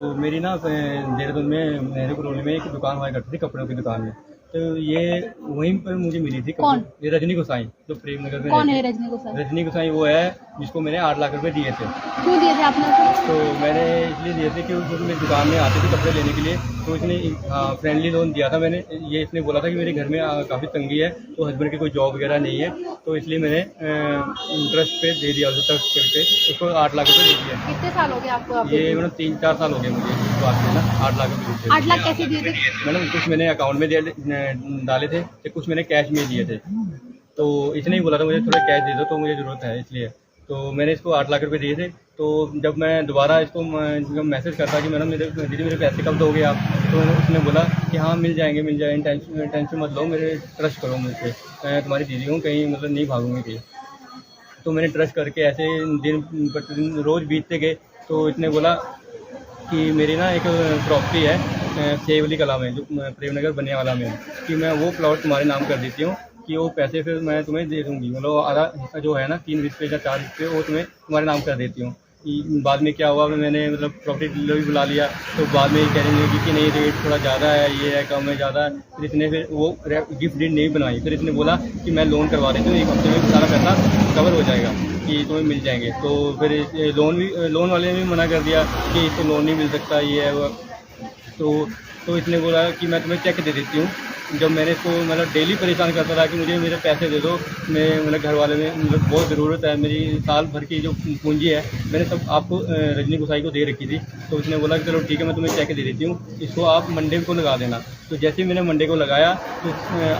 तो मेरी ना देहरादून में नेहरू कॉलोनी में एक दुकान हुआ करती थी कपड़ों की दुकान में। तो ये वहीं पर मुझे मिली थी कौन? ये रजनी गोसाई जो प्रेम नगर में कौन रहती है रजनी गोसाई? रजनी गोसाई वो है जिसको मैंने 8 लाख रुपए दिए थे। क्यों दिए थे आपने उसे? तो मैंने इसलिए दिए थे कि उसको मेरी दुकान में आते थे कपड़े लेने के लिए। तो इसने फ्रेंडली लोन दिया था। मैंने ये इसने बोला था कि मेरे घर में काफ़ी तंगी है, तो हस्बैंड की कोई जॉब वगैरह नहीं है, तो इसलिए मैंने इंटरेस्ट पे दे दिया उसे तक करके उसको 8 लाख रुपये दे दिए। कितने साल हो गए आपको? ये मैडम 3-4 साल हो गए मुझे इस बात में ना 8 लाख रुपये दिए 8 लाख कैसे दिए थे? मैडम। कुछ मैंने अकाउंट में डाले थे, कुछ मैंने कैश में दिए थे। तो इसने ही बोला था मुझे थोड़ा कैश दे दो, तो मुझे ज़रूरत है इसलिए। तो मैंने इसको 8 लाख रुपए दिए थे। तो जब मैं दोबारा इसको जब मैसेज करता कि मैडम दीदी मेरे पैसे कब दोगे आप, तो उसने बोला कि हाँ मिल जाएंगे, टेंशन मत लो, मेरे ट्रस्ट करो मुझ पर, मैं तुम्हारी दीदी हूँ, कहीं मतलब नहीं भागूंगी कहीं। तो मैंने ट्रस्ट करके ऐसे दिन रोज़ बीतते गए। तो इसने बोला कि मेरी ना एक प्रॉपर्टी है सेवली कला में जो प्रेमनगर बनने वाला में, कि मैं वो प्लॉट तुम्हारे नाम कर देती हूँ, कि वो पैसे फिर मैं तुम्हें दे दूँगी, मतलब आधा हिस्सा जो है ना 3 हिस्से या 4 हिस्से वो तुम्हारे नाम कर देती हूँ। बाद में क्या हुआ, मैंने मतलब प्रॉपर्टी डीलर भी बुला लिया, तो बाद में ये कह रही है कि नहीं रेट थोड़ा ज़्यादा है, ये है कम है ज़्यादा है। फिर इसने फिर वो गिफ्ट डीड नहीं बनवाई। फिर इसने बोला कि मैं लोन करवा देती हूँ, 1 हफ्ते में सारा पैसा कवर हो जाएगा, कि तुम्हें मिल जाएंगे। तो फिर लोन वाले ने भी मना कर दिया कि इसको लोन नहीं मिल सकता, ये है वो। तो इसने बोला कि मैं तुम्हें चेक दे देती हूँ। जब मैंने इसको मतलब डेली परेशान करता रहा कि मुझे मेरे पैसे दे दो, मैं मतलब घर वाले में मतलब बहुत ज़रूरत है, मेरी साल भर की जो पूंजी है मैंने सब आपको रजनी गोसाई को दे रखी थी। तो उसने बोला कि चलो ठीक है मैं तुम्हें चेक दे देती हूँ, इसको आप मंडे को लगा देना। तो जैसे ही मैंने मंडे को लगाया तो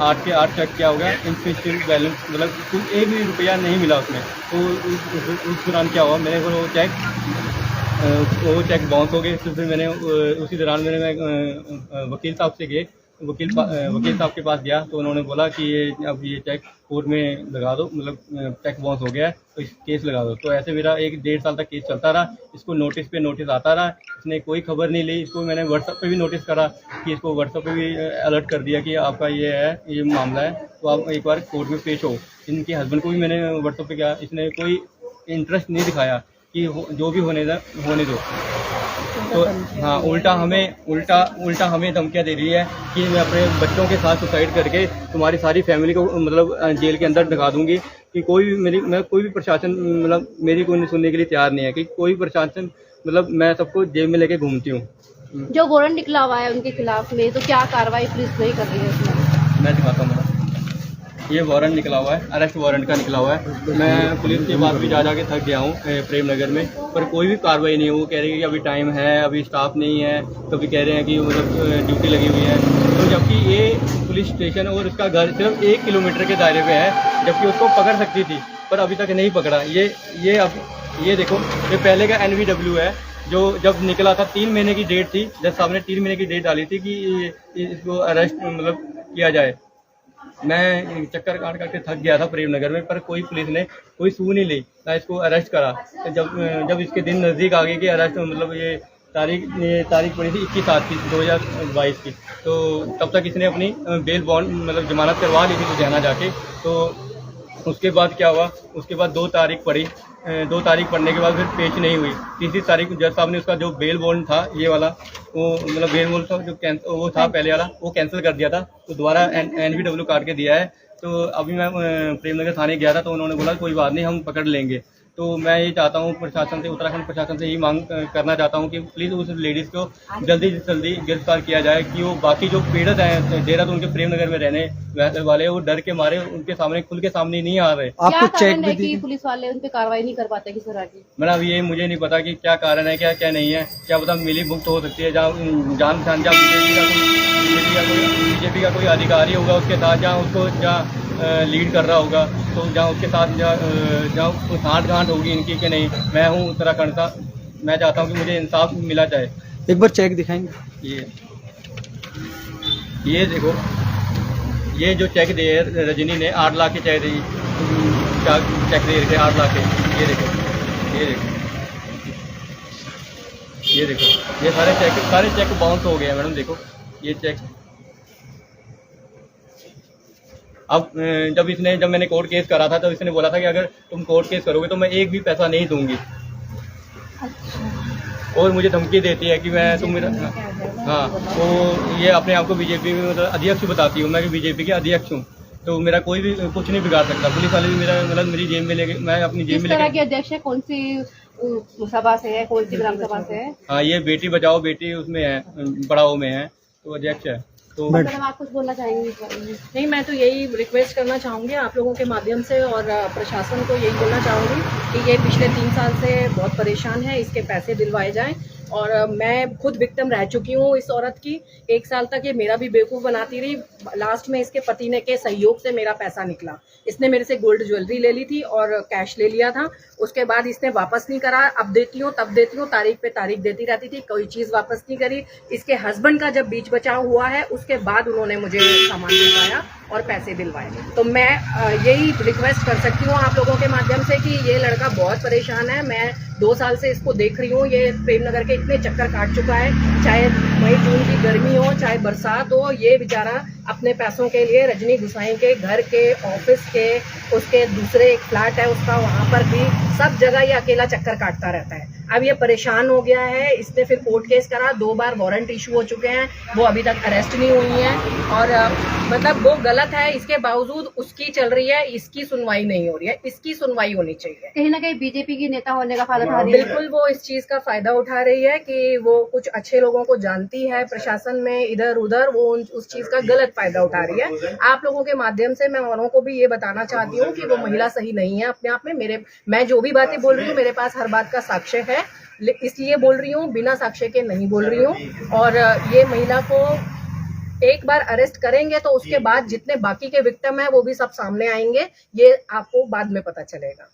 8 के 8 चेक क्या हो गया, इनफिनिशियल बैलेंस, मतलब कुछ 1 भी रुपया नहीं मिला उसमें। तो उस दौरान क्या हुआ, मैंने वो चेक बाउंस हो गए। तो फिर मैंने उसी दौरान मैं वकील साहब से गए, वकील साहब के पास गया। तो उन्होंने बोला कि अब ये चेक कोर्ट में लगा दो, मतलब चेक बाउंस हो गया है तो इस केस लगा दो। तो ऐसे मेरा 1-1.5 साल तक केस चलता रहा। इसको नोटिस पे नोटिस आता रहा, इसने कोई खबर नहीं ली। इसको मैंने व्हाट्सएप पे भी नोटिस करा कि इसको व्हाट्सएप पे भी अलर्ट कर दिया कि आपका ये मामला है, तो आप एक बार कोर्ट में पेश हो। इनके हस्बैंड को भी मैंने व्हाट्सएप पे किया, इसने कोई इंटरेस्ट नहीं दिखाया कि जो भी होने दो। तो हाँ, उल्टा हमें धमकियाँ दे रही है कि मैं अपने बच्चों के साथ सुसाइड करके तुम्हारी सारी फैमिली को मतलब जेल के अंदर ढका दूंगी। कि कोई भी प्रशासन मतलब मेरी कोई सुनने के लिए तैयार नहीं है, कि कोई प्रशासन मतलब मैं सबको जेल में लेके घूमती हूँ। जो वारंट निकला हुआ है उनके खिलाफ में, तो क्या कार्रवाई पुलिस नहीं कर रही है उसमें? मैं दिखाता हूँ, ये वारंट निकला हुआ है, अरेस्ट वारंट का निकला हुआ है। मैं पुलिस के पास भी जा के थक गया हूँ प्रेम नगर में, पर कोई भी कार्रवाई नहीं है। वो कह रही है कि अभी टाइम है, अभी स्टाफ नहीं है, कभी कह रहे हैं कि मतलब ड्यूटी लगी हुई है। तो जबकि ये पुलिस स्टेशन और उसका घर सिर्फ 1 किलोमीटर के दायरे पे है, जबकि उसको पकड़ सकती थी पर अभी तक नहीं पकड़ा। ये देखो, ये पहले का NVW है जो जब निकला था 3 महीने की डेट थी, जब साहब ने 3 महीने की डेट डाली थी कि इसको अरेस्ट मतलब किया जाए। मैं चक्कर काट के थक गया था प्रेम नगर में, पर कोई पुलिस ने कोई सू नहीं ली, ना इसको अरेस्ट करा। तो जब इसके दिन नज़दीक आ गए कि अरेस्ट मतलब ये तारीख पड़ी थी 21/7 की 2022 की, तो तब तक इसने अपनी बेल बॉन्ड मतलब जमानत करवा ली थी लुधियाना जाके। तो उसके बाद क्या हुआ, उसके बाद 2 तारीख पड़ी, 2 तारीख पढ़ने के बाद फिर पेश नहीं हुई। तीसरी तारीख को जज साहब ने उसका जो बेल बॉन्ड था ये वाला, वो मतलब बेल बॉन्ड था जो वो था पहले वाला, वो कैंसिल कर दिया था। तो दोबारा NVW काट के दिया है। तो अभी मैं प्रेमनगर थाने गया था, तो उन्होंने बोला कोई बात नहीं हम पकड़ लेंगे। तो मैं ये चाहता हूँ प्रशासन से, उत्तराखंड प्रशासन से यही मांग करना चाहता हूँ कि प्लीज़ उस लेडीज़ को जल्दी से जल्दी गिरफ्तार किया जाए, कि वो बाकी जो पीड़ित हैं देहरादून के प्रेमनगर में रहने वाले, वो डर के मारे उनके सामने खुल के सामने नहीं आ रहे। आपको चेक भी कि पुलिस वाले उन पे कार्रवाई नहीं कर पाते किस तरह की? मतलब ये मुझे नहीं पता कि क्या कारण है, क्या नहीं है, क्या पता मिली भुगत हो सकती है, जहाँ जान पहचान जहाँ बीजेपी का कोई अधिकारी होगा उसके साथ, जहाँ उसको जहाँ लीड कर रहा होगा, तो जहाँ उसके साथ जहाँ साठ-गांठ होगी इनकी कि नहीं। मैं हूँ उत्तराखंड का, मैं चाहता हूँ कि मुझे इंसाफ मिला जाए। एक बार चेक दिखाएंगे? ये देखो, ये जो चेक दे रजनी ने 8 लाख के चेक दे रखे 8 लाख के। ये देखो ये सारे चेक बाउंस हो गए हैं मैडम। देखो ये चेक। अब जब मैंने कोर्ट केस करा था, तो इसने बोला था कि अगर तुम कोर्ट केस करोगे तो मैं एक भी पैसा नहीं दूंगी। अच्छा। और मुझे धमकी देती है कि मैं तुम मेरा हाँ, तो ये अपने आप को बीजेपी में मतलब अध्यक्ष बताती हूँ, मैं बीजेपी के अध्यक्ष हूँ, तो मेरा कोई भी कुछ नहीं बिगाड़ सकता। पुलिस वाले भी मेरा मतलब मेरी जेब में लेके, मैं अपनी जेब किस में तरह लेके। के अध्यक्ष है, कौन सी सभा से है, कौन सी ग्राम सभा से है? हाँ, ये बेटी बचाओ बेटी उसमें है, पढ़ाओ में है, तो अध्यक्ष है। तो मैडम आप कुछ बोलना चाहेंगे इस बारे में? नहीं, मैं तो यही रिक्वेस्ट करना चाहूँगी आप लोगों के माध्यम से, और प्रशासन को यही बोलना चाहूँगी कि ये पिछले 3 साल से बहुत परेशान है, इसके पैसे दिलवाए जाएं। और मैं खुद विक्टिम रह चुकी हूँ इस औरत की। 1 साल तक ये मेरा भी बेवकूफ़ बनाती रही। लास्ट में इसके पति ने के सहयोग से मेरा पैसा निकला। इसने मेरे से गोल्ड ज्वेलरी ले ली थी और कैश ले लिया था। उसके बाद इसने वापस नहीं करा, अब देती हूँ तब देती हूँ, तारीख पे तारीख देती रहती थी, कोई चीज़ वापस नहीं करी। इसके हस्बैंड का जब बीच बचाव हुआ है उसके बाद उन्होंने मुझे सामान दिलवाया और पैसे दिलवाए। तो मैं यही रिक्वेस्ट कर सकती हूँ आप लोगों के माध्यम से कि ये लड़का बहुत परेशान है। मैं 2 साल से इसको देख रही हूँ, ये प्रेमनगर के इतने चक्कर काट चुका है, चाहे मई जून की गर्मी हो चाहे बरसात हो, ये बेचारा अपने पैसों के लिए रजनी गुसाई के घर के, ऑफिस के, उसके दूसरे एक फ्लैट है उसका, वहाँ पर भी सब जगह ये अकेला चक्कर काटता रहता है। अब ये परेशान हो गया है, इसने फिर कोर्ट केस करा, 2 बार वारंट इशू हो चुके हैं, वो अभी तक अरेस्ट नहीं हुई हैं। और मतलब वो गलत है, इसके बावजूद उसकी चल रही है, इसकी सुनवाई नहीं हो रही है। इसकी सुनवाई होनी चाहिए। कहीं ना कहीं बीजेपी की नेता होने का फायदा उठा रही है। बिल्कुल वो इस चीज का फायदा उठा रही है कि वो कुछ अच्छे लोगों को जानती है प्रशासन में इधर उधर, वो उस चीज का गलत फायदा उठा रही है। आप लोगों के माध्यम से मैं औरों को भी ये बताना चाहती हूँ कि वो महिला सही नहीं है अपने आप में। मैं जो भी बातें बोल रही हूँ मेरे पास हर बात का साक्ष्य है, इसलिए बोल रही हूँ, बिना साक्ष्य के नहीं बोल रही हूँ। और ये महिला को एक बार अरेस्ट करेंगे तो उसके बाद जितने बाकी के विक्टिम हैं वो भी सब सामने आएंगे, ये आपको बाद में पता चलेगा।